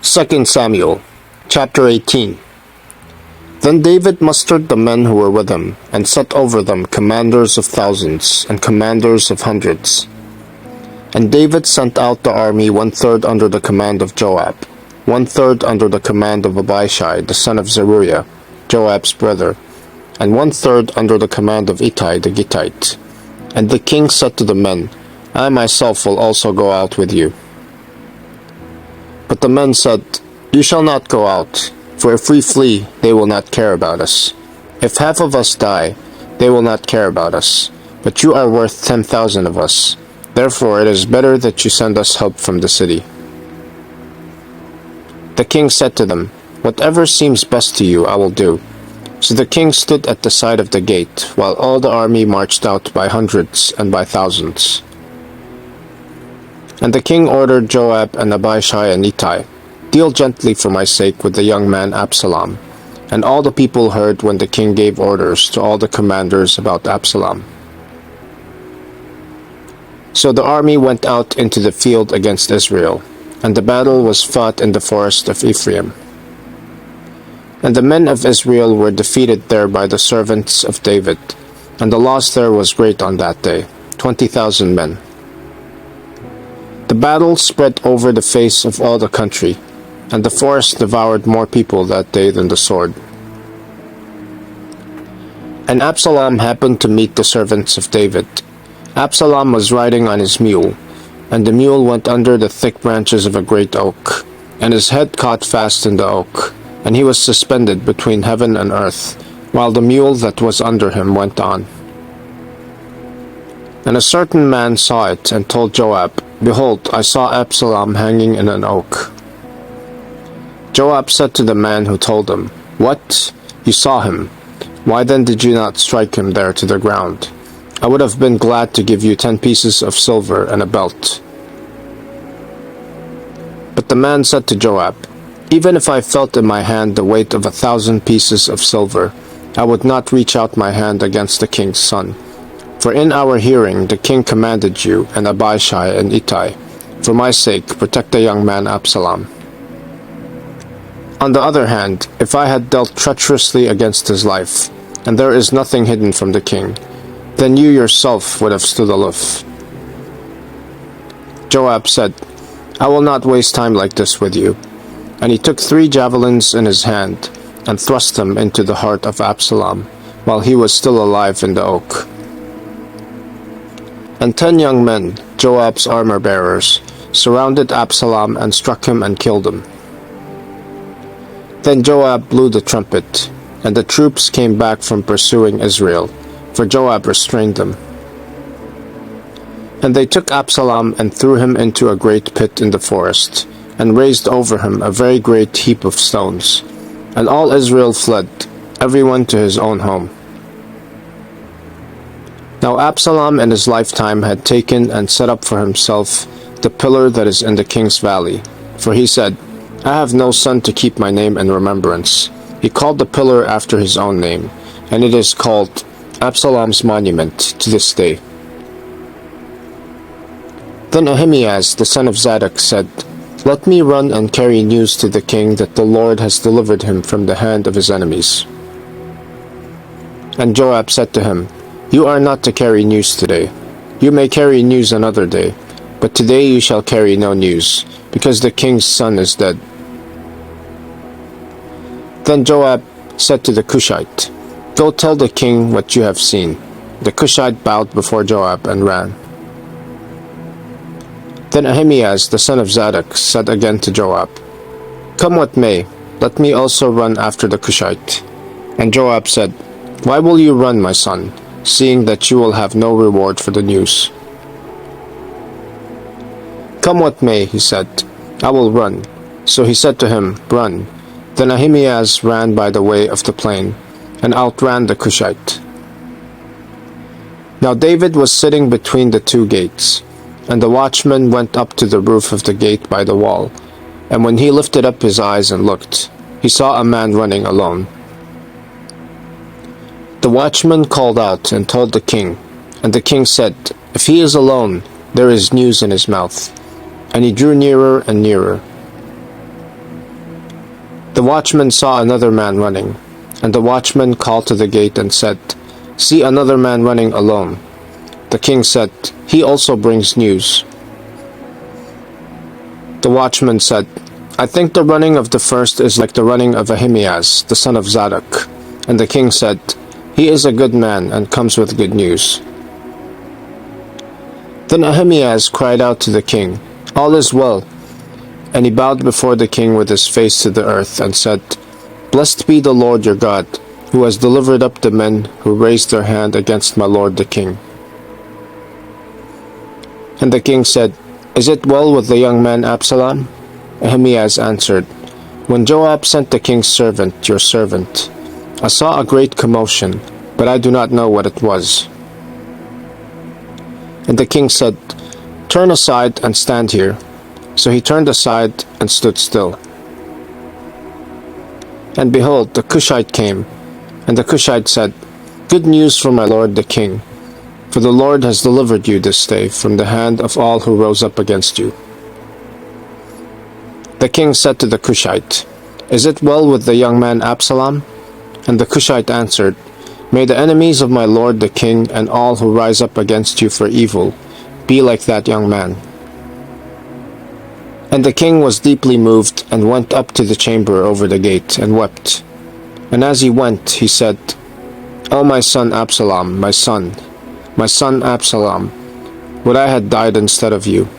2 Samuel, chapter 18. Then David mustered the men who were with him, and set over them commanders of thousands, and commanders of hundreds. And David sent out the army 1/3 under the command of Joab, 1/3 under the command of Abishai the son of Zeruiah, Joab's brother, and 1/3 under the command of Ittai the Gittite. And the king said to the men, I myself will also go out with you. But the men said, You shall not go out, for if we flee, they will not care about us. If half of us die, they will not care about us. But you are worth 10,000 of us. Therefore it is better that you send us help from the city. The king said to them, Whatever seems best to you, I will do. So the king stood at the side of the gate, while all the army marched out by hundreds and by thousands. And the king ordered Joab and Abishai and Ittai, Deal gently for my sake with the young man Absalom. And all the people heard when the king gave orders to all the commanders about Absalom. So the army went out into the field against Israel, and the battle was fought in the forest of Ephraim. And the men of Israel were defeated there by the servants of David, and the loss there was great on that day, 20,000 men. The battle spread over the face of all the country, and the forest devoured more people that day than the sword. And Absalom happened to meet the servants of David. Absalom was riding on his mule, and the mule went under the thick branches of a great oak, and his head caught fast in the oak, and he was suspended between heaven and earth, while the mule that was under him went on. And a certain man saw it, and told Joab, Behold, I saw Absalom hanging in an oak. Joab said to the man who told him, What? You saw him? Why then did you not strike him there to the ground? I would have been glad to give you 10 pieces of silver and a belt. But the man said to Joab, Even if I felt in my hand the weight of 1,000 pieces of silver, I would not reach out my hand against the king's son. For in our hearing the king commanded you, and Abishai and Ittai, for my sake protect the young man Absalom. On the other hand, if I had dealt treacherously against his life, and there is nothing hidden from the king, then you yourself would have stood aloof. Joab said, I will not waste time like this with you. And he took 3 javelins in his hand, and thrust them into the heart of Absalom, while he was still alive in the oak. And 10 young men, Joab's armor-bearers, surrounded Absalom and struck him and killed him. Then Joab blew the trumpet, and the troops came back from pursuing Israel, for Joab restrained them. And they took Absalom and threw him into a great pit in the forest, and raised over him a very great heap of stones. And all Israel fled, everyone to his own home. Now Absalom in his lifetime had taken and set up for himself the pillar that is in the king's valley, for he said, I have no son to keep my name in remembrance. He called the pillar after his own name, and it is called Absalom's monument to this day. Then Ahimaaz the son of Zadok said, Let me run and carry news to the king that the Lord has delivered him from the hand of his enemies. And Joab said to him, You are not to carry news today. You may carry news another day, but today you shall carry no news, because the king's son is dead. Then Joab said to the Cushite, Go tell the king what you have seen. The Cushite bowed before Joab and ran. Then Ahimaaz the son of Zadok said again to Joab, Come what may, let me also run after the Cushite. And Joab said, Why will you run, my son, seeing that you will have no reward for the news? Come what may, he said, I will run. So he said to him, Run. Then Ahimaaz ran by the way of the plain, and outran the Cushite. Now David was sitting between the 2 gates, and the watchman went up to the roof of the gate by the wall, and when he lifted up his eyes and looked, he saw a man running alone. The watchman called out and told the king, and the king said, If he is alone, there is news in his mouth. And he drew nearer and nearer. The watchman saw another man running, and the watchman called to the gate and said, "See another man running alone." The king said, "He also brings news." The watchman said, "I think the running of the first is like the running of Ahimaaz, the son of Zadok." And the king said, "He is a good man and comes with good news." Then Ahimaaz cried out to the king, "All is well." And he bowed before the king with his face to the earth and said, "Blessed be the Lord your God, who has delivered up the men who raised their hand against my lord the king." And the king said, "Is it well with the young man Absalom?" Ahimaaz answered, "When Joab sent the king's servant, your servant, I saw a great commotion, but I do not know what it was." And the king said, "Turn aside and stand here." So he turned aside and stood still. And behold, the Cushite came, and the Cushite said, "Good news for my lord the king, for the Lord has delivered you this day from the hand of all who rose up against you." The king said to the Cushite, "Is it well with the young man Absalom?" And the Cushite answered, "May the enemies of my lord the king and all who rise up against you for evil be like that young man." And the king was deeply moved and went up to the chamber over the gate and wept. And as he went, he said, "O my son Absalom, my son Absalom, would I had died instead of you.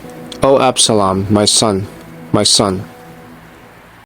O Absalom, my son, my son."